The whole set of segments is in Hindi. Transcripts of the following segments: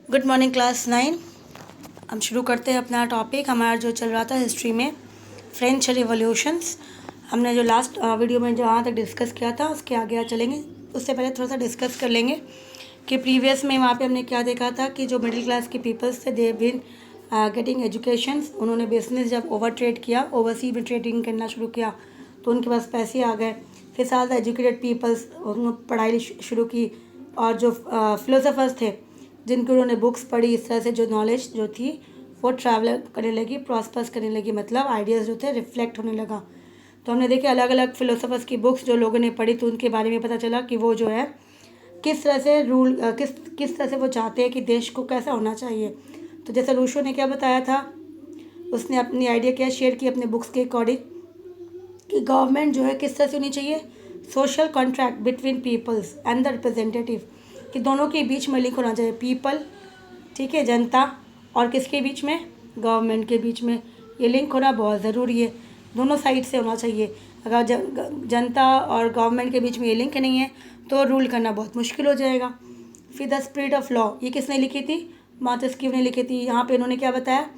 Good morning class 9। हम शुरू करते हैं अपना टॉपिक। हमारा जो चल रहा था हिस्ट्री में फ्रेंच रिवॉल्यूशंस। हमने जो लास्ट वीडियो में जहाँ तक डिस्कस किया था उसके आगे चलेंगे। उससे पहले थोड़ा सा डिस्कस कर लेंगे कि प्रीवियस में वहाँ पे हमने क्या देखा था कि जो मिडिल क्लास के पीपल्स थे दे बिन गेटिंग एजुकेशंस। उन्होंने बिजनेस जब ओवर ट्रेड किया, ओवरसीज में ट्रेडिंग करना शुरू किया तो उनके पास पैसे आ गए। फिर साथ एजुकेटेड पीपल्स उन्होंने पढ़ाई शुरू की और जो फिलोसोफर्स थे जिनकी उन्होंने बुक्स पढ़ी, इस तरह से जो नॉलेज जो थी वो ट्रैवल करने लगी, प्रॉस्पर्स करने लगी, मतलब आइडियाज़ जो थे रिफ्लेक्ट होने लगा। तो हमने देखे अलग अलग फिलोसोफर्स की बुक्स जो लोगों ने पढ़ी तो उनके बारे में पता चला कि वो जो है किस तरह से रूल किस तरह से वो चाहते हैं कि देश को कैसा होना चाहिए। तो जैसे रूशो ने क्या बताया था, उसने अपनी आइडिया क्या शेयर की अपने बुक्स के अकॉर्डिंग कि गवर्नमेंट जो है किस तरह से होनी चाहिए, social contract between peoples and the representative, कि दोनों के बीच में लिंक होना चाहिए, पीपल, ठीक है, जनता, और किसके बीच में, गवर्नमेंट के बीच में। ये लिंक होना बहुत ज़रूरी है, दोनों साइड से होना चाहिए। अगर जनता और गवर्नमेंट के बीच में ये लिंक नहीं है तो रूल करना बहुत मुश्किल हो जाएगा। फिर द स्पिरिट ऑफ लॉ, ये किसने लिखी थी, मॉन्टेस्क्यू ने लिखी थी। यहाँ पे इन्होंने क्या बताया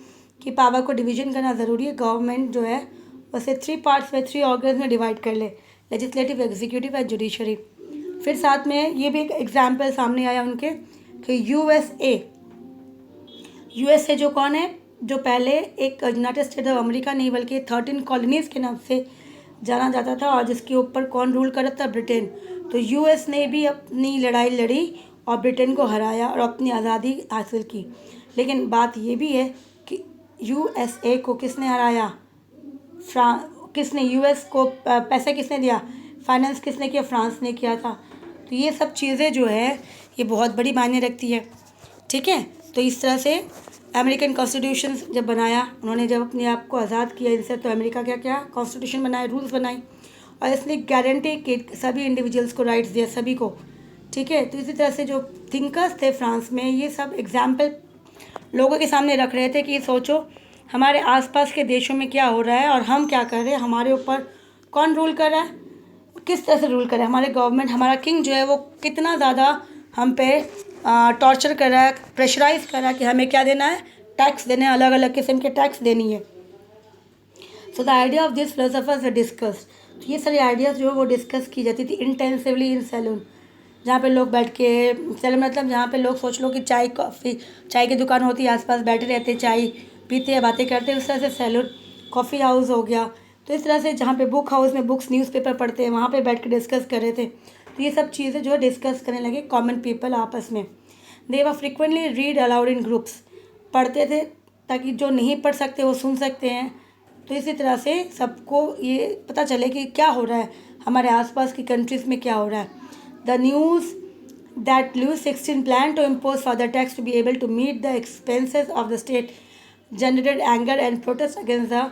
कि पावर को डिवीजन करना ज़रूरी है। गवर्नमेंट जो है वैसे 3 पार्ट्स में, 3 ऑर्गन्स में डिवाइड कर ले, लेजिस्लेटिव, एग्जीक्यूटिव एंड जुडिशरी। फिर साथ में ये भी एक एग्जाम्पल सामने आया उनके कि यूएसए जो कौन है, जो पहले एक यूनाइटेड स्टेट ऑफ अमेरिका नहीं बल्कि 13 कॉलोनीज़ के नाम से जाना जाता था और जिसके ऊपर कौन रूल कर रहा था, ब्रिटेन। तो यूएस ने भी अपनी लड़ाई लड़ी और ब्रिटेन को हराया और अपनी आज़ादी हासिल की। लेकिन बात ये भी है कि यूएसए को किसने हराया, किसने, यूएस को पैसा किसने दिया, फाइनेंस किसने किया, फ्रांस ने किया था। तो ये सब चीज़ें जो है ये बहुत बड़ी मायने रखती है, ठीक है। तो इस तरह से अमेरिकन कॉन्स्टिट्यूशन जब बनाया उन्होंने, जब अपने आप को आज़ाद किया इनसे, तो अमेरिका क्या क्या कॉन्स्टिट्यूशन बनाए, रूल्स बनाई और इसने गारंटी कि सभी इंडिविजुअल्स को राइट्स दिया, सभी को, ठीक है। तो इसी तरह से जो थिंकर्स थे फ्रांस में, ये सब एग्जाम्पल लोगों के सामने रख रहे थे कि सोचो हमारे आसपास के देशों में क्या हो रहा है और हम क्या कर रहे हैं, हमारे ऊपर कौन रूल कर रहा है, किस तरह से रूल कर रहा है। हमारे गवर्नमेंट, हमारा किंग जो है वो कितना ज़्यादा हम पे टॉर्चर कर रहा है, प्रेशराइज कर रहा है कि हमें क्या देना है, टैक्स देने, अलग अलग किस्म के टैक्स देनी है। So the idea of this philosophers discuss, तो ये सारी आइडियाज़ जो है वो डिस्कस की जाती थी इंटेंसिवली इन सैलून, जहाँ पे लोग बैठ के, सैलून मतलब जहाँ पे लोग, सोच लो कि चाय कॉफ़ी, चाय की दुकान होती है, आसपास बैठे रहते, चाय पीते हैं, बातें करते हैं, उस तरह से सैलून, कॉफ़ी हाउस हो गया। तो इस तरह से जहाँ पे बुक हाउस में बुक्स, न्यूज़पेपर पढ़ते हैं, वहाँ पे बैठ के डिस्कस कर रहे थे। तो ये सब चीज़ें जो है डिस्कस करने लगे कॉमन पीपल आपस में। They were frequently read aloud in groups, पढ़ते थे ताकि जो नहीं पढ़ सकते वो सुन सकते हैं। तो इसी तरह से सबको ये पता चले कि क्या हो रहा है हमारे आसपास की कंट्रीज़ में, क्या हो रहा है। The news that Louis XVI planned to impose further tax to be able to meet the expenses of the state generated anger and protest against the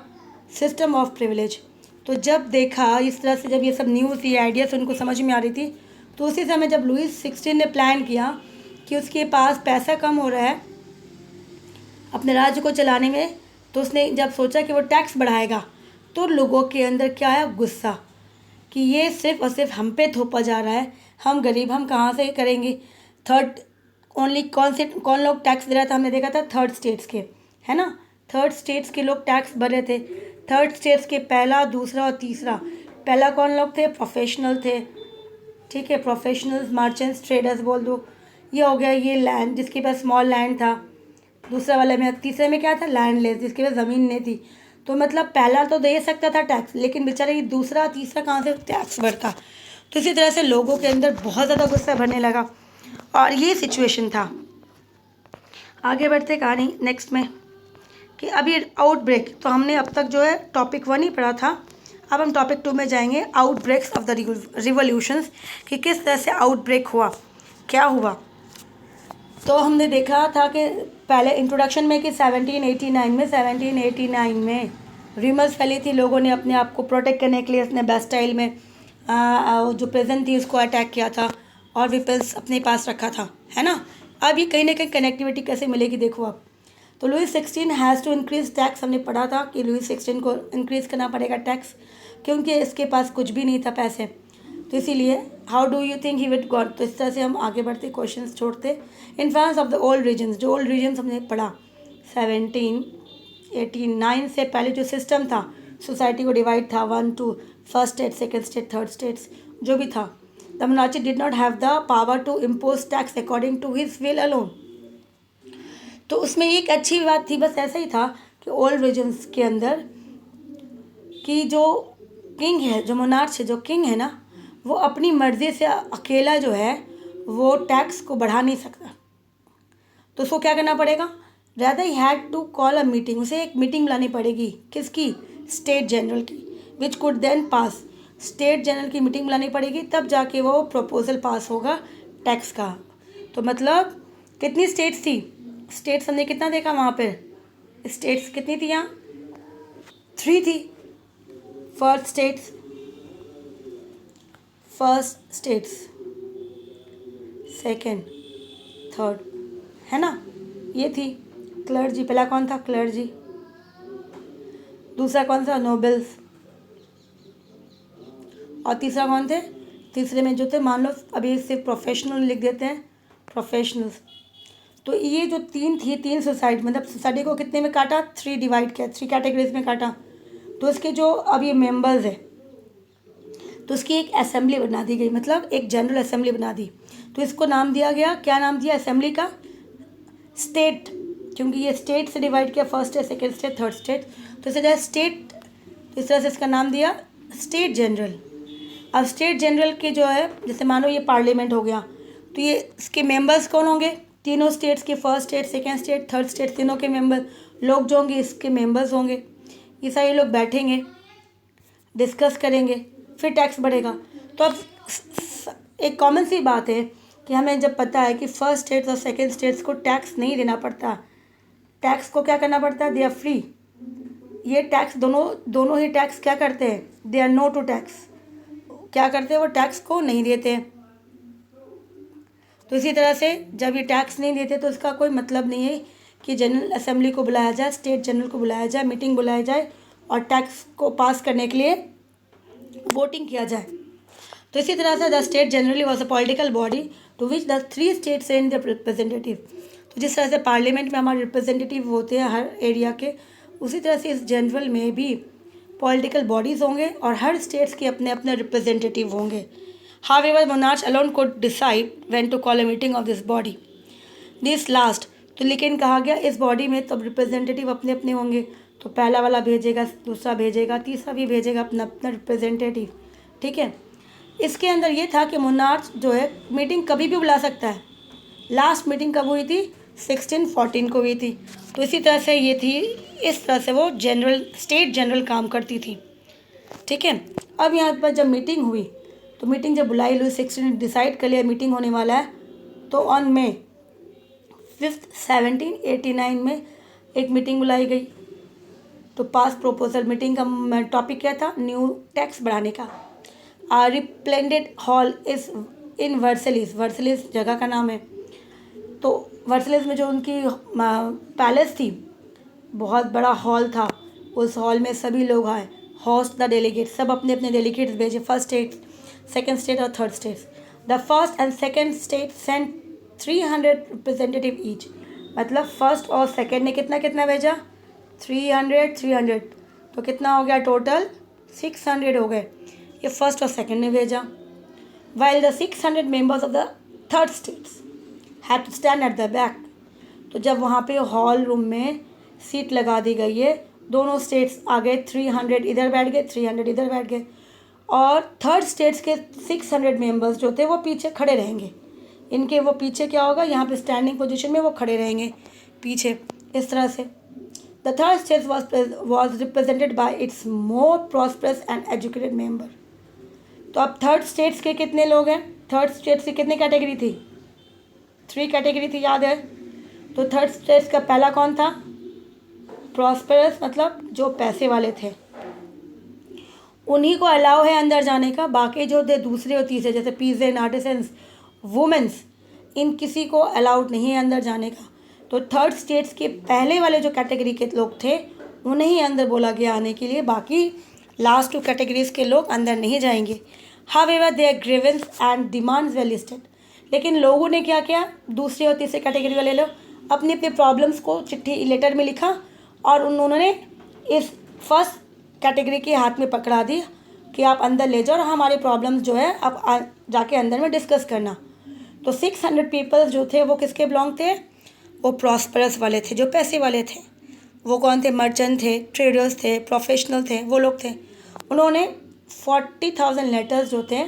system of privilege। तो जब देखा इस तरह से, जब ये सब न्यूज़, ये आइडियाज़ उनको समझ में आ रही थी, तो उसी समय जब लुईस 16 ने प्लान किया कि उसके पास पैसा कम हो रहा है अपने राज्य को चलाने में, तो उसने जब सोचा कि वो टैक्स बढ़ाएगा तो लोगों के अंदर क्या आया, गुस्सा, कि ये सिर्फ और सिर्फ हम पे थोपा जा रहा है, हम गरीब, हम कहाँ से करेंगे। थर्ड ओनली कौन लोग टैक्स दे रहा था, हमने देखा था थर्ड स्टेट्स के, है ना, थर्ड स्टेट्स के लोग टैक्स भर रहे थे। थर्ड स्टेट्स के पहला, दूसरा और तीसरा, पहला कौन लोग थे, प्रोफेशनल थे, ठीक है, प्रोफेशनल्स, मर्चेंट्स, ट्रेडर्स बोल दो, ये हो गया। ये लैंड जिसके पास स्मॉल लैंड था, दूसरा वाले में, तीसरे में क्या था, लैंडलेस, जिसके पास ज़मीन नहीं थी। तो मतलब पहला तो दे सकता था टैक्स, लेकिन बेचारे ये दूसरा तीसरा कहाँ से टैक्स भरता। तो इसी तरह से लोगों के अंदर बहुत ज़्यादा गुस्सा भरने लगा और ये सिचुएशन था। आगे बढ़ते कहानी नेक्स्ट में कि अभी आउटब्रेक, तो हमने अब तक जो है टॉपिक 1 ही पढ़ा था, अब हम टॉपिक 2 में जाएंगे, आउटब्रेक्स ऑफ द रिवॉल्यूशंस, कि किस तरह से आउटब्रेक हुआ, क्या हुआ। तो हमने देखा था कि पहले इंट्रोडक्शन में कि 1789 में र्यूमर्स फैली थी, लोगों ने अपने आप को प्रोटेक्ट करने के लिए अपने बेस्टाइल में जो प्रेजेंट थी उसको अटैक किया था और वेपन्स अपने पास रखा था, है ना। अब ये कहीं ना कहीं कनेक्टिविटी कैसे मिलेगी, देखो अब। तो Louis 16 has to increase tax, हमने पढ़ा था कि लुईस 16 को इंक्रीज़ करना पड़ेगा टैक्स, क्योंकि इसके पास कुछ भी नहीं था पैसे। तो इसीलिए how do you think he would got, तो इस तरह से हम आगे बढ़ते क्वेश्चन छोड़ते। Influence of the old regions, जो ओल्ड रीजन्स हमने पढ़ा 1789 से पहले जो सिस्टम था, सोसाइटी को डिवाइड था 1 2, first state, second state, third states, जो भी था। The monarchy did not have the power to impose tax according to his will alone. तो उसमें एक अच्छी बात थी, बस ऐसा ही था कि ओल्ड रीजन्स के अंदर कि जो किंग है, जो मोनार्च है, जो किंग है ना, वो अपनी मर्ज़ी से अकेला जो है वो टैक्स को बढ़ा नहीं सकता। तो उसको क्या करना पड़ेगा, rather he had to call a meeting, उसे एक मीटिंग बुलानी पड़ेगी, किसकी, स्टेट जनरल की, which could then pass, state general की मीटिंग बुलानी पड़ेगी, तब जाके वो प्रपोजल पास होगा टैक्स का। तो मतलब कितनी स्टेट्स थी, स्टेट्स हमने कितना देखा वहाँ पर, स्टेट्स कितनी थी यहाँ, 3 थी। फर्स्ट स्टेट्स, सेकेंड, थर्ड, है ना, ये थी। क्लर्जी, पहला कौन था, क्लर्जी, दूसरा कौन सा, नोबल्स, और तीसरा कौन थे, तीसरे में जो थे, मान लो अभी सिर्फ प्रोफेशनल लिख देते हैं, प्रोफेशनल्स। तो ये जो 3 थी, 3 सोसाइटी, मतलब सोसाइटी को कितने में काटा, 3 डिवाइड किया, 3 कैटेगरीज में काटा। तो इसके जो अब ये मेंबर्स है, तो उसकी एक असेंबली बना दी गई, मतलब एक जनरल असेंबली बना दी। तो इसको नाम दिया गया, क्या नाम दिया असेंबली का, स्टेट, क्योंकि ये स्टेट से डिवाइड किया, first state, second state, third state, तो इसे जो है स्टेट, तो इस तरह से इसका नाम दिया स्टेट जनरल। अब स्टेट जनरल के जो है, जैसे मानो ये पार्लियामेंट हो गया, तो ये इसके मेंबर्स कौन होंगे, तीनों स्टेट्स के, first state, second state, third state, तीनों के मेंबर लोग जो होंगे इसके मेंबर्स होंगे। ये सारे लोग बैठेंगे, डिस्कस करेंगे, फिर टैक्स बढ़ेगा। तो अब एक कॉमन सी बात है कि हमें जब पता है कि फर्स्ट स्टेट्स और सेकेंड स्टेट्स को टैक्स नहीं देना पड़ता, टैक्स को क्या करना पड़ता है, दे आर फ्री। ये टैक्स दोनों ही टैक्स क्या करते हैं, they are no to tax, क्या करते हैं, वो टैक्स को नहीं देते। तो इसी तरह से जब ये टैक्स नहीं देते तो इसका कोई मतलब नहीं है कि जनरल असेंबली को बुलाया जाए, स्टेट जनरल को बुलाया जाए, मीटिंग बुलाया जाए और टैक्स को पास करने के लिए वोटिंग किया जाए। तो इसी तरह से the state generally was a political body to which the 3 state send the representative. तो जिस तरह से पार्लियामेंट में हमारे रिप्रेजेंटेटिव होते हैं हर एरिया के, उसी तरह से इस जनरल में भी पॉलिटिकल बॉडीज़ होंगे और हर स्टेट्स के अपने अपने रिप्रेजेंटेटिव होंगे। However monarch alone could decide when to call a meeting of this body, this last. तो लेकिन कहा गया इस बॉडी में तो रिप्रेजेंटेटिव अपने अपने होंगे, तो पहला वाला भेजेगा, दूसरा भेजेगा, तीसरा भी भेजेगा अपना अपना रिप्रेजेंटेटिव, ठीक है। इसके अंदर ये था कि मोनार्च जो है मीटिंग कभी भी बुला सकता है। लास्ट मीटिंग कब हुई थी, 1614 को हुई थी। तो इसी तरह से ये थी, इस तरह से वो जनरल, स्टेट जनरल काम करती थी, ठीक है। अब यहाँ पर जब मीटिंग हुई, तो मीटिंग जब बुलाई लुई 16 डिसाइड कर लिया मीटिंग होने वाला है, तो ऑन May 5, 1789 में एक मीटिंग बुलाई गई। तो पास प्रपोजल, मीटिंग का टॉपिक क्या था, न्यू टैक्स बढ़ाने का। Resplendent hall is in Versailles, Versailles जगह का नाम है। तो वर्सलिस में जो उनकी पैलेस थी, बहुत बड़ा हॉल था, उस हॉल में सभी लोग आए, होस्ट द डेलीगेट, सब अपने अपने डेलीगेट्स भेजे, फर्स्ट स्टेट, सेकेंड स्टेट और third state. The first and second state sent 300 representative each, मतलब फर्स्ट और सेकेंड ने कितना कितना भेजा, 300, तो कितना हो गया टोटल, 600 हो गए, ये फर्स्ट और सेकेंड ने भेजा। While the 600 members of the third states had to stand at the back. तो जब वहाँ पे हॉल रूम में सीट लगा दी गई है, दोनों स्टेट्स आ गए, 300 इधर बैठ गए, 300 इधर बैठ गए, और थर्ड स्टेट्स के 600 मेंबर्स जो थे वो पीछे खड़े रहेंगे। इनके वो पीछे क्या होगा, यहाँ पे स्टैंडिंग पोजीशन में वो खड़े रहेंगे पीछे, इस तरह से। The third state was represented by it's more prosperous and educated member. तो अब थर्ड स्टेट्स के कितने लोग हैं, थर्ड स्टेट्स की कितनी कैटेगरी थी, 3 कैटेगरी थी, याद है। तो थर्ड स्टेट्स का पहला कौन था, प्रॉस्परस, मतलब जो पैसे वाले थे, उन्हीं को अलाउ है अंदर जाने का। बाकी जो थे दूसरे और तीसरे, जैसे पीजेंट, आर्टिसंस, वुमेंस, इन किसी को अलाउड नहीं है अंदर जाने का। तो थर्ड स्टेट्स के पहले वाले जो कैटेगरी के लोग थे उन्हें ही अंदर बोला गया आने के लिए, बाकी लास्ट 2 कैटेगरीज के लोग अंदर नहीं जाएंगे। However their grievances and demands were listed. लेकिन लोगों ने क्या किया, दूसरी और तीसरी कैटेगरी वाले लोग अपनी अपनी प्रॉब्लम्स को चिट्ठी लेटर में लिखा और उन्होंने इस फर्स्ट कैटेगरी के हाथ में पकड़ा दी कि आप अंदर ले जाओ और हमारी प्रॉब्लम्स जो है आप जाके अंदर में डिस्कस करना। तो 600 पीपल्स जो थे वो किसके बिलोंग थे, वो प्रॉस्परस वाले थे, जो पैसे वाले थे। वो कौन थे, मर्चेंट थे, ट्रेडर्स थे, प्रोफेशनल थे, वो लोग थे। उन्होंने 40,000 लेटर्स जो थे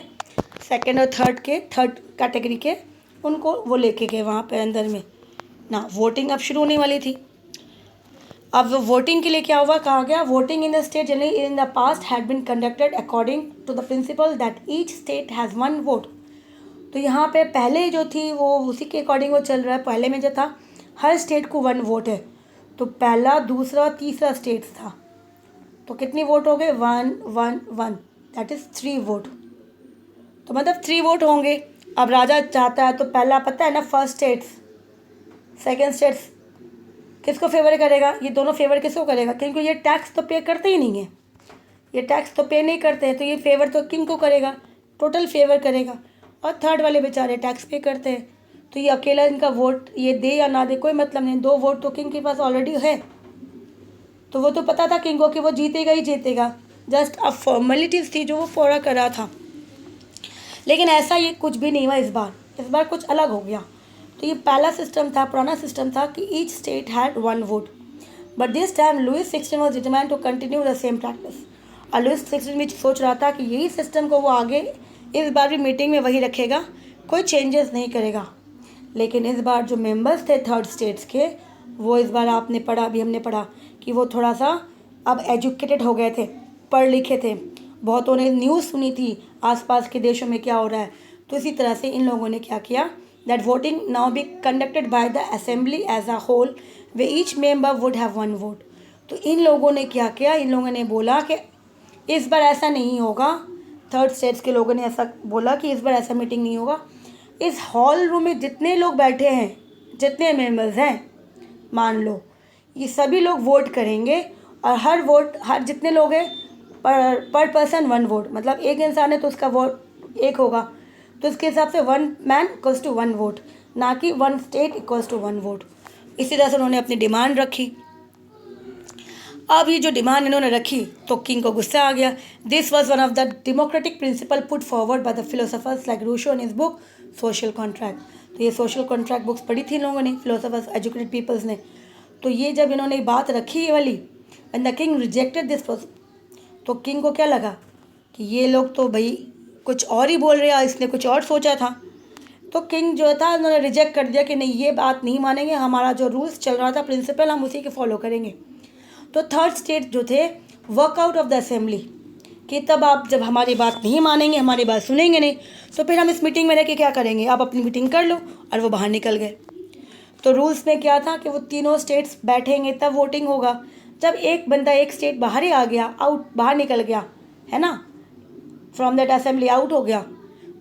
सेकेंड और थर्ड कैटेगरी के, उनको वो लेके गए वहाँ पे अंदर में ना। वोटिंग अब शुरू होने वाली थी। अब वोटिंग के लिए क्या हुआ, कहा गया voting in the state generally in the past had been conducted according to the principle that each state has one vote. तो यहाँ पे पहले जो थी वो उसी के अकॉर्डिंग वो चल रहा है। पहले में जो था हर स्टेट को वन वोट है, तो पहला, दूसरा, तीसरा स्टेट था, तो कितनी वोट हो गए, 1 1 1, दैट इज़ 3 वोट। तो मतलब 3 वोट होंगे। अब राजा चाहता है तो पहला पता है ना, फर्स्ट स्टेट्स सेकेंड स्टेट्स किसको फेवर करेगा, ये दोनों फेवर किसको करेगा, क्योंकि ये टैक्स तो पे करते ही नहीं है, ये टैक्स तो पे नहीं करते हैं, तो ये फेवर तो किंग को करेगा, टोटल फेवर करेगा। और थर्ड वाले बेचारे टैक्स पे करते हैं, तो ये अकेला इनका वोट ये दे या ना दे कोई मतलब नहीं, 2 वोट तो किंग के पास ऑलरेडी है। तो वो तो पता था किंग को कि वो जीतेगा ही जीतेगा, जस्ट अब फॉर्मेलिटीज़ थी जो वो पूरा कर रहा था। लेकिन ऐसा ये कुछ भी नहीं हुआ इस बार कुछ अलग हो गया। तो ये पहला सिस्टम था, पुराना सिस्टम था कि each state had 1 vote, but this time Louis 16 was determined to continue the same practice. और लुइस 16 भी सोच रहा था कि यही सिस्टम को वो आगे इस बार भी मीटिंग में वही रखेगा, कोई चेंजेस नहीं करेगा। लेकिन इस बार जो मेंबर्स थे थर्ड स्टेट्स के, वो इस बार आपने पढ़ा, अभी हमने पढ़ा कि वो थोड़ा सा अब एजुकेटेड हो गए थे, पढ़ लिखे थे, बहुतों ने न्यूज़ सुनी थी आसपास के देशों में क्या हो रहा है। तो इसी तरह से इन लोगों ने क्या किया, that voting now be conducted by the assembly as a whole way each member would have 1 vote. तो इन लोगों ने क्या किया, इन लोगों ने बोला कि इस बार ऐसा नहीं होगा, थर्ड स्टेट्स के लोगों ने ऐसा बोला कि इस बार ऐसा मीटिंग नहीं होगा। इस हॉल रूम में जितने लोग बैठे हैं, जितने मेंबर्स हैं, मान लो ये सभी लोग वोट करेंगे और हर जितने लोग हैं पर पर्सन 1 वोट, मतलब एक इंसान है तो उसका वोट एक होगा, तो इसके हिसाब से 1 मैन इक्वल्स टू 1 वोट, ना कि 1 स्टेट इक्वल्स टू 1 वोट। इसी तरह से उन्होंने अपनी डिमांड रखी। अब ये जो डिमांड इन्होंने रखी तो किंग को गुस्सा आ गया। This was one of the democratic principle put forward by the philosophers like Rousseau in his book social contract. तो ये सोशल कॉन्ट्रैक्ट बुक्स पढ़ी थी इन लोगों ने, फिलोसफर्स एजुकेटेड पीपल्स ने। तो ये जब इन्होंने बात रखी ये वाली, and the king rejected this, तो किंग को क्या लगा कि ये लोग तो भाई कुछ और ही बोल रहे हैं, इसने कुछ और सोचा था। तो किंग जो था उन्होंने रिजेक्ट कर दिया कि नहीं, ये बात नहीं मानेंगे, हमारा जो रूल्स चल रहा था प्रिंसिपल हम उसी के फॉलो करेंगे। तो थर्ड स्टेट जो थे वर्कआउट ऑफ द असेंबली कि तब आप जब हमारी बात नहीं मानेंगे, हमारी बात सुनेंगे नहीं, तो फिर हम इस मीटिंग में रह के क्या करेंगे, आप अपनी मीटिंग कर लो। और वो बाहर निकल गए। तो रूल्स में क्या था कि वो तीनों स्टेट्स बैठेंगे तब वोटिंग होगा। जब एक बंदा एक स्टेट बाहर ही आ गया, बाहर निकल गया है ना, फ्रॉम दैट असेंबली आउट हो गया,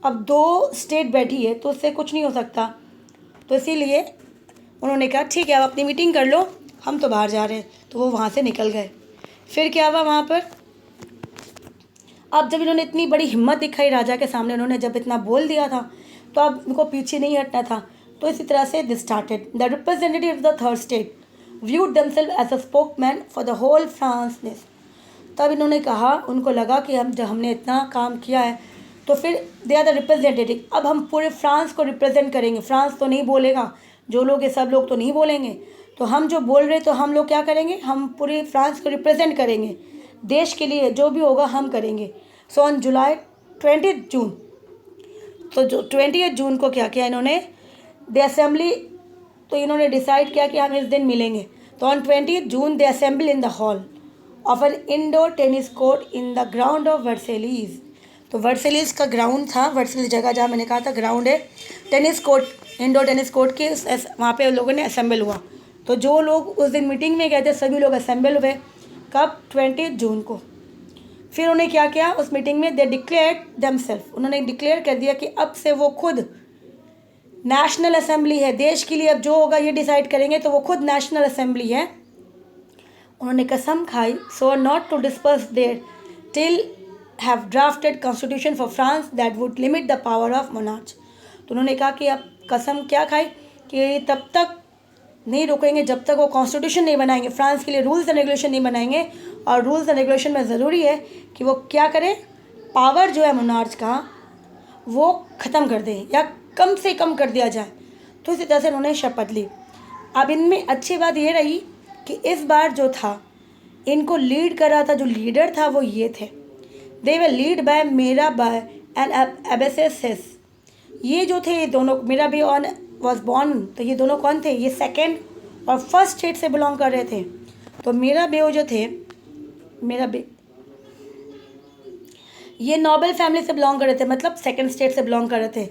अब 2 स्टेट बैठी है तो उससे कुछ नहीं हो सकता। तो इसीलिए उन्होंने कहा ठीक है आप अपनी मीटिंग कर लो, हम तो बाहर जा रहे हैं। तो वो वहाँ से निकल गए। फिर क्या हुआ वहाँ पर, अब जब इन्होंने इतनी बड़ी हिम्मत दिखाई राजा के सामने, उन्होंने जब इतना बोल दिया था तो अब इनको पीछे नहीं हटना था। तो इसी तरह से this started the representative of the third state viewed themselves as a spokesman for the whole Frenchness. तब इन्होंने कहा, उनको लगा कि हमने इतना काम किया है तो फिर दे आर द रिप्रेजेंटेटिव, अब हम पूरे फ्रांस को रिप्रेजेंट करेंगे। फ्रांस तो नहीं बोलेगा, जो लोग ये सब लोग तो नहीं बोलेंगे, तो हम जो बोल रहे तो हम लोग क्या करेंगे, हम पूरे फ्रांस को रिप्रेजेंट करेंगे, देश के लिए जो भी होगा हम करेंगे। सो ऑन जुलाई 20 जून, तो जो 20 जून को क्या किया इन्होंने, द असेंबली, तो इन्होंने डिसाइड किया कि हम इस दिन मिलेंगे। तो on 20 June they assemble in the hall of an indoor tennis court in the ground of Versailles. तो वर्सेलीज का ग्राउंड था, वर्सेलीज जगह जहाँ मैंने कहा था ग्राउंड है, tennis court, indoor tennis court के वहाँ पे लोगों ने असेंबल हुआ। तो जो लोग उस दिन मीटिंग में गए थे सभी लोग असेंबल हुए, कब, 20 जून को। फिर उन्होंने क्या किया उस मीटिंग में, दे डिक्लेयर्ड देमसेल्फ, उन्होंने डिक्लेयर कर दिया कि अब से वो खुद नेशनल असेंबली है, देश के लिए अब जो होगा ये डिसाइड करेंगे, तो वो खुद नेशनल असेंबली है। उन्होंने कसम खाई, so not to disperse there till have drafted constitution for France that would limit the power of monarchs। तो उन्होंने कहा कि अब कसम क्या खाई कि तब तक नहीं रुकेंगे जब तक वो कॉन्स्टिट्यूशन नहीं बनाएंगे, फ्रांस के लिए रूल्स एंड रेगुलेशन नहीं बनाएंगे। और रूल्स एंड रेगुलेशन में ज़रूरी है कि वो क्या करें, पावर जो है मोनार्च का वो ख़त्म कर दें या कम से कम कर दिया जाए। तो इसी तरह से उन्होंने शपथ ली। अब इनमें अच्छी बात ये रही कि इस बार जो था इनको लीड कर रहा था, जो लीडर था वो ये थे, दे वे लीड बाय मीराबाई एंड अबेसेस। ये जो थे ये दोनों, मीराबाई ऑन वॉज बॉर्न, तो ये दोनों कौन थे, ये सेकेंड और फर्स्ट स्टेट से बिलोंग कर रहे थे। तो मीराबाई जो थे, मीराबाई ये नोबल फैमिली से बिलोंग कर रहे थे, मतलब सेकेंड स्टेट से बिलोंग कर रहे थे।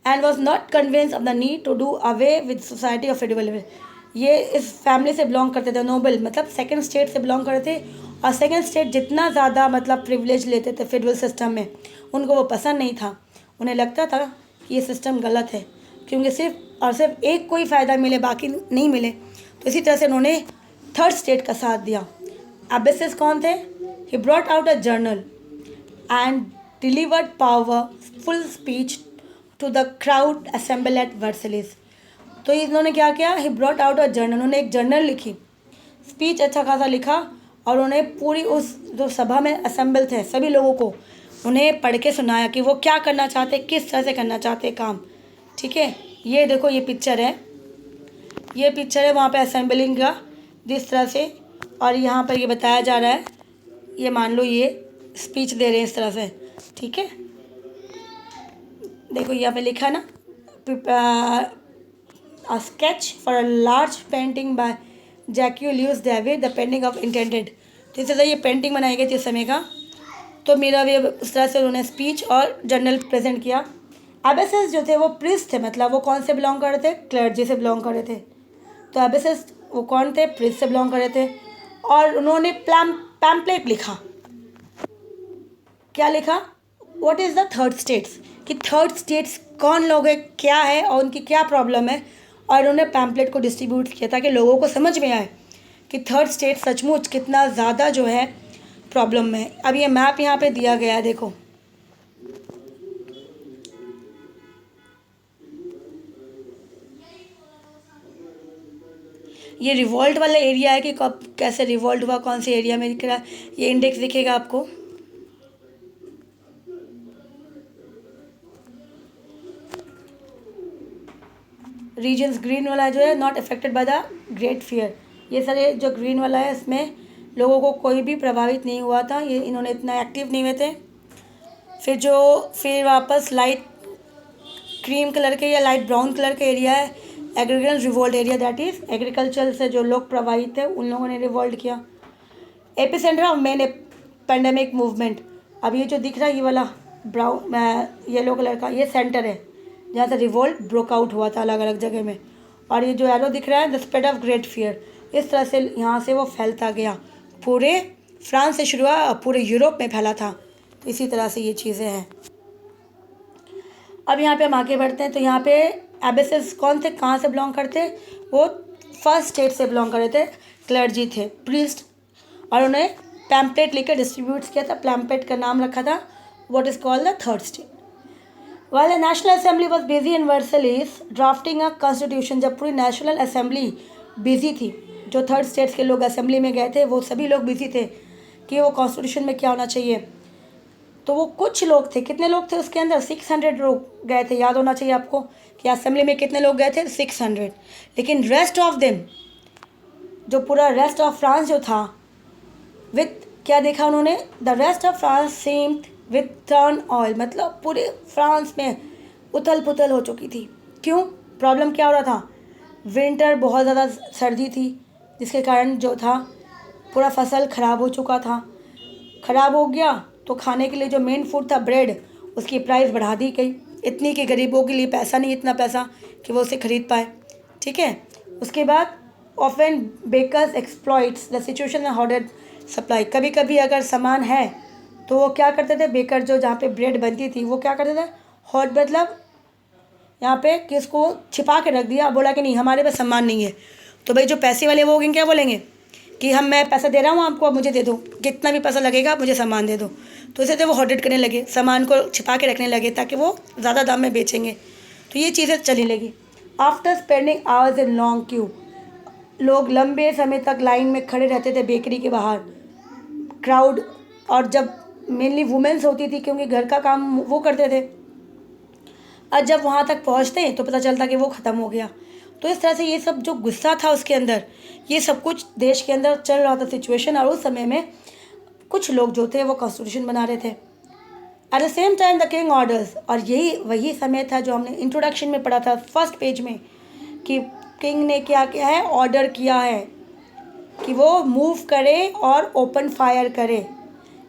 And was not convince of the need to do away with society of federal level. ये इस फैमिली से बिलोंग करते थे, नोबल मतलब सेकेंड स्टेट से बिलोंग करते थे। और सेकेंड स्टेट जितना ज़्यादा मतलब प्रिविलेज लेते थे फेडरल सिस्टम में, उनको वो पसंद नहीं था। उन्हें लगता था कि ये सिस्टम गलत है, क्योंकि सिर्फ और सिर्फ एक को ही फ़ायदा मिले, बाकी नहीं मिले। तो इसी तरह से उन्होंने थर्ड स्टेट का साथ दिया। अबेसेस कौन थे, he brought out a journal and delivered powerful speech to the crowd assemble at Versailles. तो इन्होंने क्या किया, he brought out a journal, उन्होंने एक जर्नल लिखी, स्पीच अच्छा खासा लिखा, और उन्हें पूरी उस जो सभा में असेंबल थे सभी लोगों को उन्हें पढ़ के सुनाया कि वो क्या करना चाहते, किस तरह से करना चाहते काम। ठीक है, ये देखो ये पिक्चर है, ये पिक्चर है वहाँ पे असेंबलिंग का जिस तरह से, और यहाँ पर ये बताया जा रहा है, ये मान लो ये स्पीच दे रहे हैं इस तरह से। ठीक है, देखो यहाँ पे लिखा ना, a sketch for a large painting by Jacques David, the painting of intended। तो इस तरह ये पेंटिंग बनाई गई थी इस समय का। तो मेरा भी उस तरह से उन्होंने स्पीच और जर्नल प्रेजेंट किया। अबेसेस जो थे वो प्रिस्ट थे, मतलब वो कौन से बिलोंग कर रहे थे, क्लर्जी से बिलोंग कर रहे थे। तो अबेसेस वो कौन थे, प्रिस्ट से बिलोंग कर रहे थे। और उन्होंने पैम्पलेट लिखा, क्या लिखा, what is the third states, कि थर्ड स्टेट्स कौन लोग हैं, क्या है और उनकी क्या प्रॉब्लम है। और उन्होंने पैम्पलेट को डिस्ट्रीब्यूट किया ताकि लोगों को समझ में आए कि थर्ड स्टेट सचमुच कितना ज़्यादा जो है प्रॉब्लम में है। अब ये मैप यहाँ पे दिया गया है, देखो ये रिवॉल्ट वाला एरिया है कि कब कैसे रिवॉल्ट हुआ, कौन से एरिया में दिख रहा है, ये इंडेक्स दिखेगा आपको। रीजन्स ग्रीन वाला जो है, not affected by the great fear. ये सारे जो ग्रीन वाला है इसमें लोगों को कोई भी प्रभावित नहीं हुआ था, ये इन्होंने इतना एक्टिव नहीं हुए थे। फिर वापस लाइट क्रीम कलर के या लाइट ब्राउन कलर का एरिया है agriculture revolt area, that is agriculture से जो लोग प्रभावित थे उन लोगों ने रिवोल्ट किया। Epicentre of main pandemic movement, अब ये जो दिख रहा है ये वाला ब्राउन येलो कलर का, ये सेंटर है जहाँ से रिवोल्ट ब्रोक आउट हुआ था अलग अलग जगह में। और ये जो एरो दिख रहा है, the spread of great fear, इस तरह से यहाँ से वो फैलता गया, पूरे फ्रांस से शुरू हुआ और पूरे यूरोप में फैला था। तो इसी तरह से ये चीज़ें हैं। अब यहाँ पे हम आगे बढ़ते हैं। तो यहाँ पे एबेसेस कौन थे, कहाँ से बिलोंग करते, वो फर्स्ट स्टेट से बिलोंग कर रहे थे, क्लर्जी थे, प्रीस्ट। और उन्हें पैम्पलेट लेकर डिस्ट्रीब्यूट किया था, पैम्पलेट का नाम रखा था what is called the third state. While the National Assembly was busy in Versailles drafting a constitution, जब पूरी नेशनल असेंबली बिजी थी, जो थर्ड स्टेट्स के लोग असेंबली में गए थे वो सभी लोग बिजी थे कि वो कॉन्स्टिट्यूशन में क्या होना चाहिए। तो वो कुछ लोग थे, कितने लोग थे उसके अंदर, 600 लोग गए थे। याद होना चाहिए आपको कि असेंबली में कितने लोग गए थे, 600। लेकिन रेस्ट ऑफ देम, जो पूरा रेस्ट ऑफ फ्रांस जो था, विथ क्या देखा उन्होंने, the rest of France seemed with turn oil, मतलब पूरे फ्रांस में उथल पुथल हो चुकी थी। क्यों, प्रॉब्लम क्या हो रहा था, विंटर बहुत ज़्यादा सर्दी थी जिसके कारण जो था पूरा फसल ख़राब हो चुका था। ख़राब हो गया तो खाने के लिए जो मेन फूड था ब्रेड, उसकी प्राइस बढ़ा दी गई इतनी कि गरीबों के लिए पैसा नहीं, इतना पैसा कि वो उसे ख़रीद पाए। ठीक है, उसके बाद often bakers exploits the situation hoarded supply, कभी कभी अगर सामान है तो वो क्या करते थे, बेकर जो जहाँ पे ब्रेड बनती थी वो क्या करते थे, हॉट मतलब यहाँ पे किसको छिपा के रख दिया, बोला कि नहीं हमारे पास सामान नहीं है। तो भाई जो पैसे वाले वो होंगे क्या बोलेंगे कि मैं पैसा दे रहा हूँ आपको, अब मुझे दे दो, कितना भी पैसा लगेगा आप मुझे सामान दे दो। तो इससे तो वो होर्डेड करने लगे, सामान को छिपा के रखने लगे ताकि वो ज़्यादा दाम में बेचेंगे। तो ये चीज़ें चलने लगी। After spending hours in long Q, लोग लंबे समय तक लाइन में खड़े रहते थे बेकरी के बाहर, क्राउड, और जब मेनली वुमेन्स होती थी क्योंकि घर का काम वो करते थे, और जब वहाँ तक पहुँचते तो पता चलता कि वो ख़त्म हो गया। तो इस तरह से ये सब जो गुस्सा था उसके अंदर, ये सब कुछ देश के अंदर चल रहा था सिचुएशन। और उस समय में कुछ लोग जो थे वो कॉन्स्टिट्यूशन बना रहे थे। At the same time the king orders, और यही वही समय था जो हमने इंट्रोडक्शन में पढ़ा था फर्स्ट पेज में, कि किंग ने क्या किया है, ऑर्डर किया है कि वो मूव करे और ओपन फायर करे।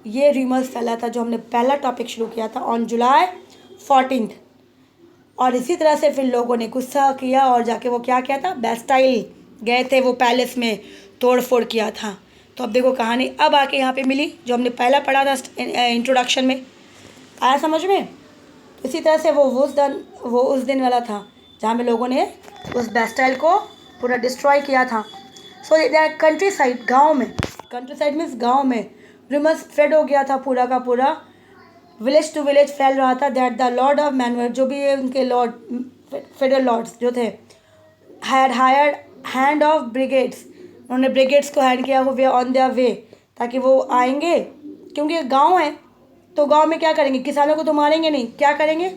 ये रूमर्स फैला था जो हमने पहला टॉपिक शुरू किया था ऑन जुलाई 14। और इसी तरह से फिर लोगों ने गुस्सा किया और जाके वो क्या किया था, बेस्टाइल गए थे, वो पैलेस में तोड़ फोड़ किया था। तो अब देखो कहानी अब आके यहाँ पे मिली जो हमने पहला पढ़ा था इंट्रोडक्शन में। आया समझ में? तो इसी तरह से वो उस दिन वाला था जहाँ पे लोगों ने उस बेस्टाइल को पूरा डिस्ट्रॉय किया था। सो कंट्री साइड, गाँव में, कंट्री साइड मीन्स गाँव में रूमर्स स्प्रेड हो गया था पूरा का पूरा, विलेज टू विलेज फैल रहा था that the Lord of manoeuvre, जो भी उनके लॉर्ड, फेडरल लॉर्ड्स जो थे, had hired hand of brigades, उन्होंने ब्रिगेड्स को हैंड किया हुए ऑन देयर वे, ताकि वो आएंगे, क्योंकि गांव है तो गांव में क्या करेंगे, किसानों को तो मारेंगे नहीं, क्या करेंगे,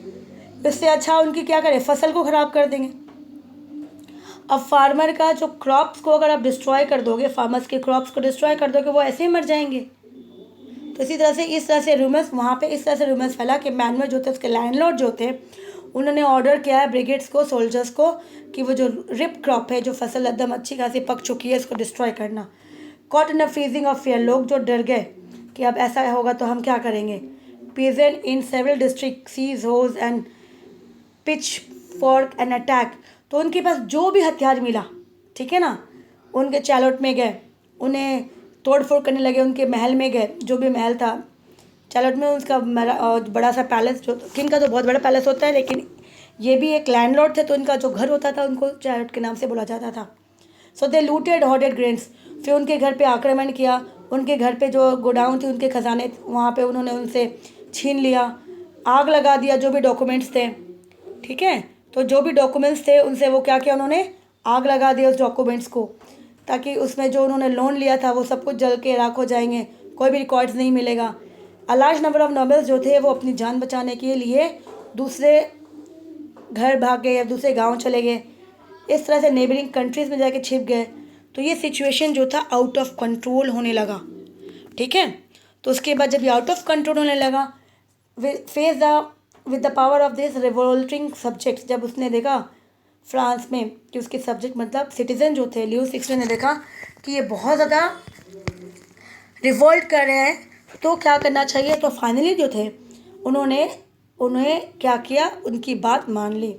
इससे अच्छा उनकी क्या करें, फसल को ख़राब कर देंगे। अब फार्मर का जो क्रॉप्स को अगर आप डिस्ट्रॉय कर दोगे, फार्मर्स के क्रॉप्स को डिस्ट्रॉय कर दोगे, वो ऐसे ही मर जाएंगे। तो इसी तरह से इस तरह से रूमर्स वहाँ पे इस तरह से रूमर्स फैला कि मैनवर जो थे, उसके लैंडलॉर्ड जो थे, उन्होंने ऑर्डर किया है ब्रिगेड्स को, सोल्जर्स को, कि वो जो रिप क्रॉप है, जो फसल एकदम अच्छी खासी पक चुकी है, इसको डिस्ट्रॉय करना। Caught in a freezing of fear, लोग जो डर गए कि अब ऐसा होगा तो हम क्या करेंगे। Peasant in several district seize hoes and pitchfork and attack, तो उनके पास जो भी हथियार मिला, ठीक है ना, उनके चैलोट में गए, उन्हें तोड़ फोड़ करने लगे, उनके महल में गए, जो भी महल था चैलोट में, उसका बड़ा सा पैलेस, जो किंग का तो बहुत बड़ा पैलेस होता है, लेकिन ये भी एक लैंडलॉर्ड थे तो उनका जो घर होता था उनको चैलोट के नाम से बोला जाता था। सो दे लूटेड हॉटेड ग्रेन्स, फिर उनके घर पे आक्रमण किया, उनके घर पे जो गोडाउन थी, उनके खजाने, वहाँ पे उन्होंने उनसे छीन लिया, आग लगा दिया जो भी डॉक्यूमेंट्स थे, ठीक है, तो जो भी डॉक्यूमेंट्स थे उनसे वो क्या किया, उन्होंने आग लगा दिया उस डॉक्यूमेंट्स को, ताकि उसमें जो उन्होंने लोन लिया था वो सब कुछ जल के राख हो जाएंगे, कोई भी रिकॉर्ड्स नहीं मिलेगा। A large number of nobles जो थे वो अपनी जान बचाने के लिए दूसरे घर भाग गए या दूसरे गांव चले गए, इस तरह से नेबरिंग कंट्रीज़ में जाके छिप गए। तो ये सिचुएशन जो था आउट ऑफ कंट्रोल होने लगा, ठीक है। तो उसके बाद जब ये आउट ऑफ कंट्रोल होने लगा, face with the power of this revolting subjects, जब उसने देखा फ्रांस में कि उसके सब्जेक्ट मतलब सिटीजन जो थे, लियो 16 ने देखा कि ये बहुत ज़्यादा रिवोल्ट कर रहे हैं, तो क्या करना चाहिए। तो फाइनली जो थे उन्हें क्या किया, उनकी बात मान ली,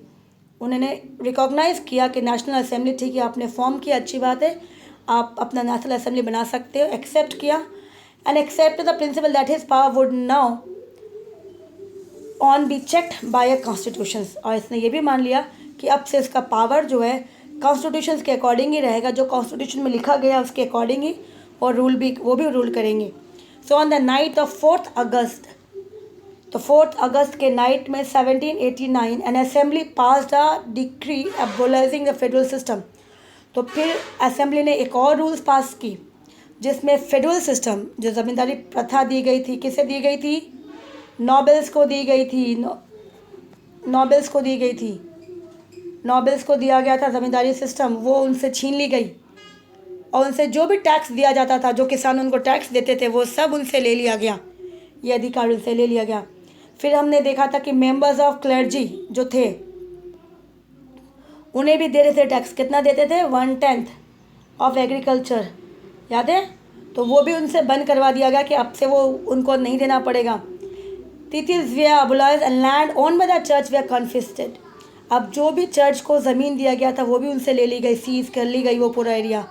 उन्होंने रिकॉग्नाइज़ किया कि नेशनल असेंबली, ठीक है आपने फॉर्म किया, अच्छी बात है, आप अपना नेशनल असेंबली बना सकते हो, एक्सेप्ट किया, and accept the principle that his power would now on be checked by a constitution, और इसने ये भी मान लिया कि अब से इसका पावर जो है कॉन्स्टिट्यूशन के अकॉर्डिंग ही रहेगा, जो कॉन्स्टिट्यूशन में लिखा गया उसके अकॉर्डिंग ही, और वो भी रूल करेंगे। So on the night of 4 August, तो 4 अगस्त के नाइट में 1789 an assembly passed a decree abolishing the federal system. तो फिर असेंबली ने एक और रूल्स पास की जिसमें फेडरल सिस्टम, जो ज़मींदारी प्रथा दी गई थी, किसे दी गई थी, नॉबल्स को दी गई थी, नॉबल्स को दिया गया था ज़मींदारी सिस्टम, वो उनसे छीन ली गई, और उनसे जो भी टैक्स दिया जाता था, जो किसान उनको टैक्स देते थे, वो सब उनसे ले लिया गया, ये अधिकार उनसे ले लिया गया। फिर हमने देखा था कि मेंबर्स ऑफ क्लर्जी जो थे उन्हें भी दे रहे थे टैक्स, कितना देते थे, 1/10 ऑफ एग्रीकल्चर, याद है, तो वो भी उनसे बंद करवा दिया गया कि अब से वो उनको नहीं देना पड़ेगा। Tithes were abolish and land own by the church were confiscated, अब जो भी चर्च को ज़मीन दिया गया था वो भी उनसे ले ली गई, सीज कर ली गई वो पूरा area.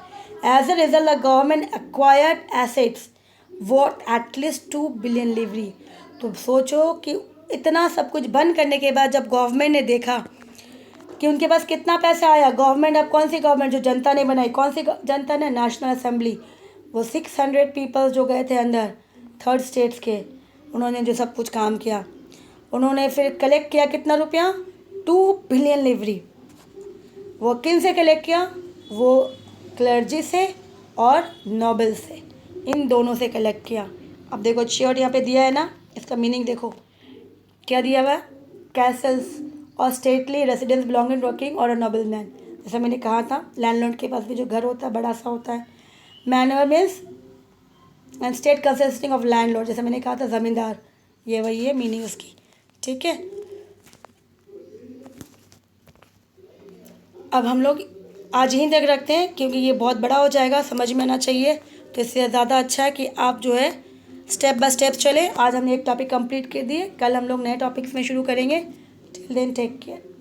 As a result the government acquired assets what at least 2 billion livres. तो सोचो कि इतना सब कुछ बंद करने के बाद जब गवर्नमेंट ने देखा कि उनके पास कितना पैसा आया, गवर्नमेंट, अब कौन सी गवर्नमेंट, जो जनता ने बनाई, कौन सी जनता ने, नेशनल असेंबली, वो 600 पीपल्स जो गए थे अंदर थर्ड स्टेट्स के, उन्होंने जो सब कुछ काम किया, उन्होंने फिर कलेक्ट किया कितना रुपया, 2 बिलियन लिवरी। वो किन से कलेक्ट किया, वो क्लर्जी से और नोबल से, इन दोनों से कलेक्ट किया। अब देखो चियर्ड यहाँ पे दिया है ना, इसका मीनिंग देखो क्या दिया हुआ है, कैसल्स और स्टेटली रेसिडेंस बिलोंगिंग वर्किंग और अ नोबल मैन। जैसा मैंने कहा था लैंडलॉर्ड के पास भी जो घर होता है बड़ा सा होता है। Manner means and state consisting of landlord, जैसे मैंने कहा था ज़मींदार, ये वही है मीनिंग उसकी। ठीक है, अब हम लोग आज यहीं तक रखते हैं क्योंकि ये बहुत बड़ा हो जाएगा, समझ में आना चाहिए। तो इससे ज़्यादा अच्छा है कि आप जो है स्टेप बाय स्टेप चले। आज हमने एक टॉपिक कंप्लीट कर दिए, कल हम लोग नए टॉपिक्स में शुरू करेंगे। Till then take care.